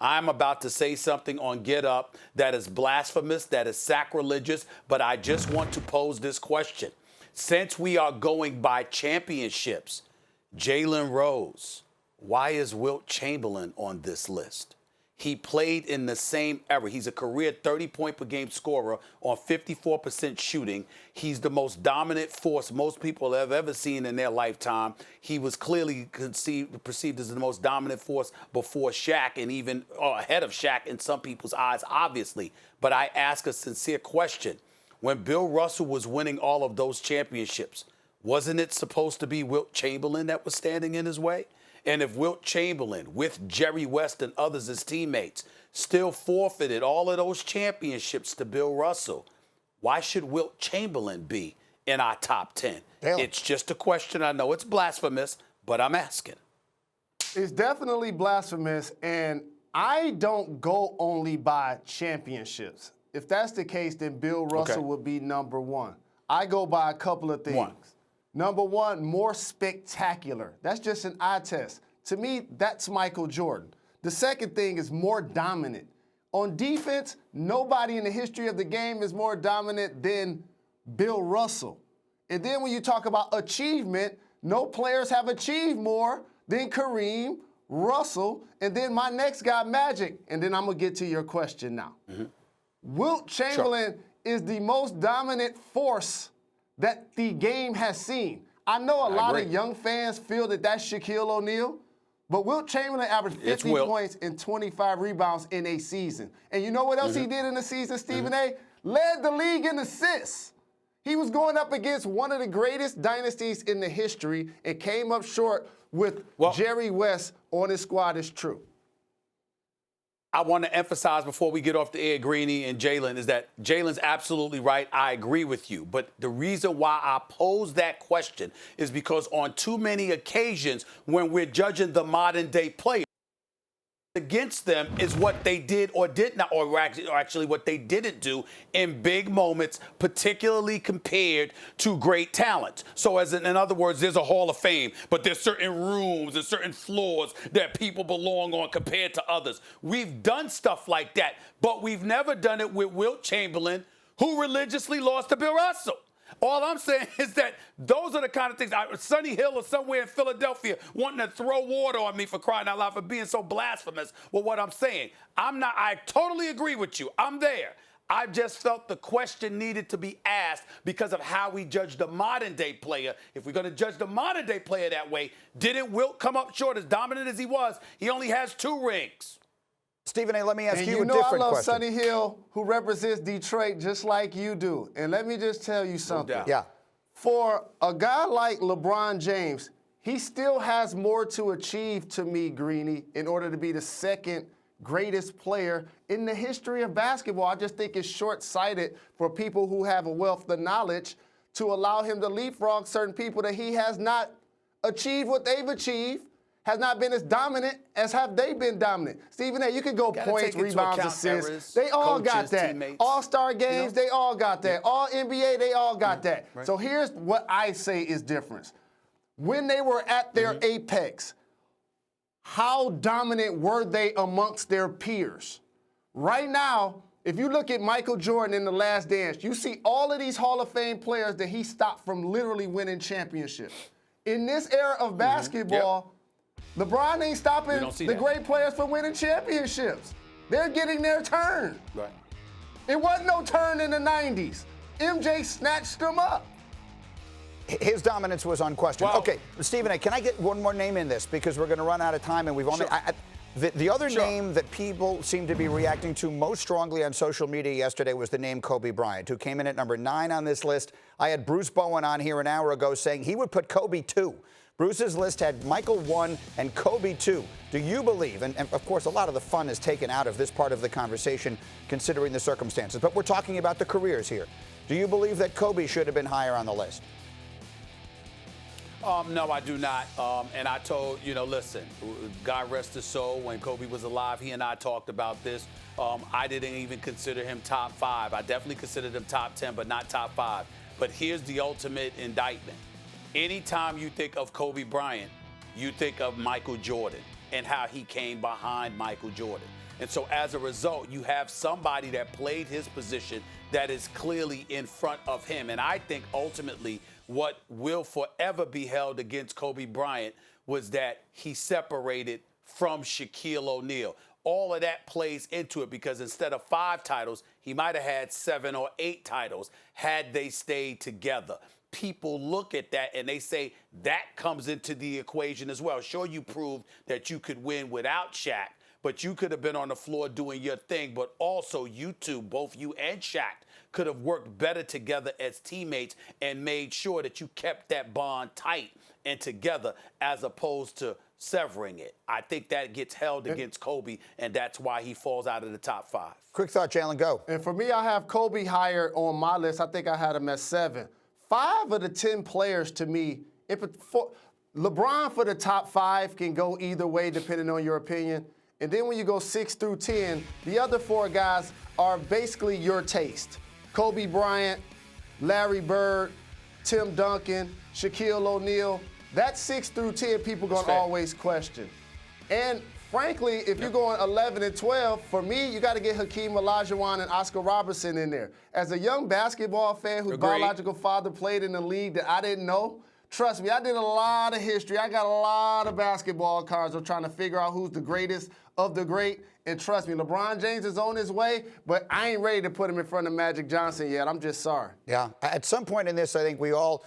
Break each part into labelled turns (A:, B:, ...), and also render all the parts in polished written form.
A: I'm about to say something on Get Up that is blasphemous, that is sacrilegious, but I just want to pose this question. Since we are going by championships, Jalen Rose, why is Wilt Chamberlain on this list? He played in the same era. He's a career 30-point-per-game scorer on 54% shooting. He's the most dominant force most people have ever seen in their lifetime. He was clearly perceived as the most dominant force before Shaq and even ahead of Shaq in some people's eyes, obviously. But I ask a sincere question. When Bill Russell was winning all of those championships, wasn't it supposed to be Wilt Chamberlain that was standing in his way? And if Wilt Chamberlain, with Jerry West and others as teammates, still forfeited all of those championships to Bill Russell, why should Wilt Chamberlain be in our top 10? Damn. It's just a question. I know it's blasphemous, but I'm asking.
B: It's definitely blasphemous, and I don't go only by championships. If that's the case, then Bill Russell would be number one. I go by a couple of things. Number one, more spectacular. That's just an eye test. To me, that's Michael Jordan. The second thing is more dominant. On defense, nobody in the history of the game is more dominant than Bill Russell. And then when you talk about achievement, no players have achieved more than Kareem, Russell, and then my next guy, Magic. And then I'm going to get to your question now. Wilt Chamberlain is the most dominant force that the game has seen. I know a lot of young fans feel that that's Shaquille O'Neal, but Wilt Chamberlain averaged 50 points and 25 rebounds in a season. And you know what else he did in the season, Stephen A? Led the league in assists. He was going up against one of the greatest dynasties in the history and came up short with Jerry West on his squad. It's true.
A: I want to emphasize before we get off the air, Greeny and Jalen, is that Jalen's absolutely right. I agree with you. But the reason why I pose that question is because on too many occasions when we're judging the modern day player, against them is what they did or did not, or actually what they didn't do in big moments, particularly compared to great talent. So in other words, there's a Hall of Fame, but there's certain rooms and certain floors that people belong on compared to others. We've done stuff like that, but we've never done it with Wilt Chamberlain, who religiously lost to Bill Russell. All I'm saying is that those are the kind of things. Sonny Hill or somewhere in Philadelphia wanting to throw water on me for crying out loud for being so blasphemous with what I'm saying. I totally agree with you. I'm there. I just felt the question needed to be asked because of how we judge the modern day player. If we're going to judge the modern day player that way, didn't Wilt come up short as dominant as he was? He only has 2 rings.
C: Stephen A., let me ask you a different question.
B: I love Sonny Hill, who represents Detroit just like you do. And let me just tell you something. For a guy like LeBron James, he still has more to achieve to me, Greeny, in order to be the second greatest player in the history of basketball. I just think it's short-sighted for people who have a wealth of knowledge to allow him to leapfrog certain people that he has not achieved what they've achieved, has not been as dominant as have they been dominant. Stephen A., you can go points, rebounds, assists. They all got that. Teammates. All-Star games, they all got that. All NBA, they all got that. Right. So here's what I say is difference. When they were at their apex, how dominant were they amongst their peers? Right now, if you look at Michael Jordan in The Last Dance, you see all of these Hall of Fame players that he stopped from literally winning championships. In this era of basketball, LeBron ain't stopping the great players from winning championships. They're getting their turn. Right. It wasn't no turn in the 90s. MJ snatched them up.
C: His dominance was unquestioned. Okay, Stephen A., can I get one more name in this? Because we're going to run out of time, and we've only... The other name that people seem to be reacting to most strongly on social media yesterday was the name Kobe Bryant, who came in at number 9 on this list. I had Bruce Bowen on here an hour ago saying he would put Kobe 2. Bruce's list had Michael 1 and Kobe 2. Do you believe, and of course a lot of the fun is taken out of this part of the conversation considering the circumstances, but we're talking about the careers here. Do you believe that Kobe should have been higher on the list?
A: No, I do not. And I told, listen, God rest his soul, when Kobe was alive, he and I talked about this. I didn't even consider him top 5. I definitely considered him top 10, but not top 5. But here's the ultimate indictment. Anytime you think of Kobe Bryant, you think of Michael Jordan and how he came behind Michael Jordan. And so as a result, you have somebody that played his position that is clearly in front of him. And I think ultimately what will forever be held against Kobe Bryant was that he separated from Shaquille O'Neal. All of that plays into it because instead of 5 titles, he might have had 7 or 8 titles had they stayed together. People look at that and they say that comes into the equation as well. Sure, you proved that you could win without Shaq, but you could have been on the floor doing your thing. But also you two, both you and Shaq, could have worked better together as teammates and made sure that you kept that bond tight and together as opposed to severing it. I think that gets held against Kobe, and that's why he falls out of the top 5.
C: Quick thought, Jalen, go.
B: And for me, I have Kobe higher on my list. I think I had him at 7. 5 of the 10 players to me, LeBron for the top 5 can go either way depending on your opinion. And then when you go 6 through 10, the other 4 guys are basically your taste. Kobe Bryant, Larry Bird, Tim Duncan, Shaquille O'Neal. That's 6 through 10 people going to always question. And frankly, if you're going 11 and 12, for me, you got to get Hakeem Olajuwon and Oscar Robertson in there. As a young basketball fan whose biological father played in the league that I didn't know, trust me, I did a lot of history. I got a lot of basketball cards of trying to figure out who's the greatest of the great. And trust me, LeBron James is on his way, but I ain't ready to put him in front of Magic Johnson yet. I'm just sorry.
C: Yeah. At some point in this, I think we all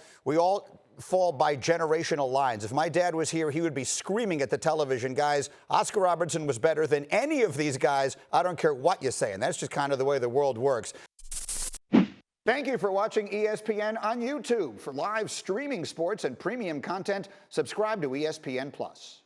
C: fall by generational lines. If my dad was here, he would be screaming at the television, guys, Oscar Robertson was better than any of these guys. I don't care what you say. And that's just kind of the way the world works. Thank you for watching ESPN on YouTube. For live streaming sports and premium content, subscribe to ESPN+.